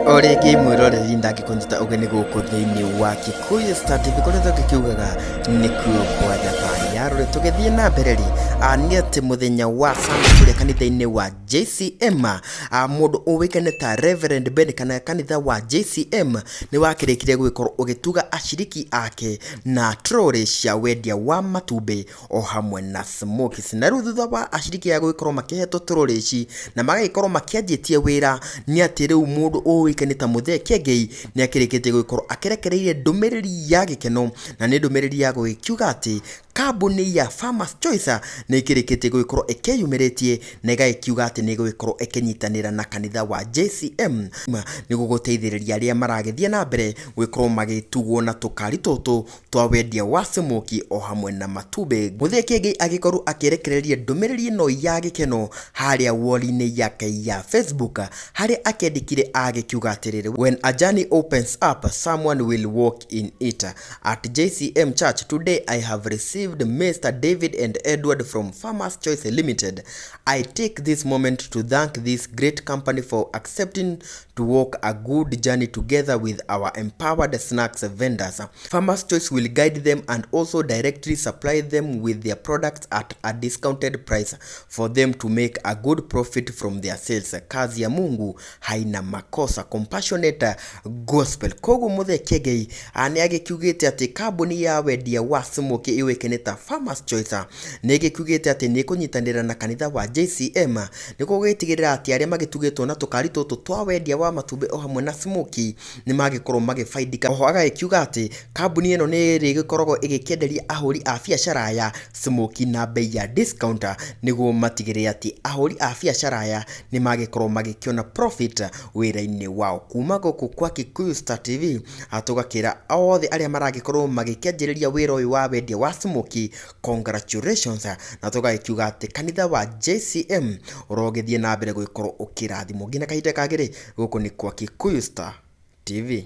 Origi mwiroreri ndangikunyita ugeni guku thiini wa Kikuyu Star TV koretwo gikiugaga nikuo kwa thayari yarore tugithie na mbere ri ni ati muthenya wa Sunday kanitha-ini wa JCM mundu uwikane ta Reverend Ben kana kanitha wa JCM ni wakirikire gwikorwo ugituga ashiriki ake na trore cia wendia wa Matumbi o hamwe na Smokies na riu thutha wa ashiriki ya gwikorwo makihetwo trore ici na magagikorwo makianjitie wira ni ati riu mundu uwikane ta muthe Kiengei ni akirikite gwikorwo akirekereire ndumiriri ya gikeno na ni ndumiriri ya gwikiuga ati kambuni ya Farmers Choice ni ikirikite gwikorwo ikeyumiritie na igaikiuga ati ni gwikorwo ikinyitanira na kanitha wa JCM ni guguteithiriria aria maragithie na mbere gwikorwo magitugwo na tukari tutu twa wendia wa Smokies o hamwe na Matumbi. Muthe Kiengei agikorwo akirekereria ndumiriri no ya gikeno haria wall-ini yake ya Facebook haria akendikire agikiuga atiriri, when a journey opens up someone will walk in it. At JCM Church today I have received Mr. David and Edward from Farmers Choice Limited. I take this moment to thank this great company for accepting to walk a good journey together with our empowered snacks vendors. Farmers Choice will guide them and also directly supply them with their products at a discounted price for them to make a good profit from their sales. Kazi ya Mungu haina makosa. Compassionate gospel. Kogu muthe Kiengei ani agikiugite ati kambuni ya wendia wa Smokies iwekene ta Farmers Choice ni gikiugite ati ni kunyitanira na kanitha wa JCM ni kugitigirira ati aria magitugitwo na tukari tutu twa wendia wa Matumbi o hamwe na Smokies ni magikorwo magifaidika. Oho agakiuga ati kambuni eno ni rigikoragwo igikenderia ahuri a biashara ya Smokies na bei ya discount niguo matigirire ati ahuri a biashara ya ni magikorwo magikiona profit wira-ini wao. Kuma guku kwa Kikuyu Star TV atugakira othe aria maragikorwo magikianjiriria wira uyu wa wendia wa Smokies, congratulations, na tugakiuga ati kanitha wa JCM urogithie na mbere gwikorwo ukirathimo ngina kahinda kagiri guku ni kwa Kikuyu Star TV.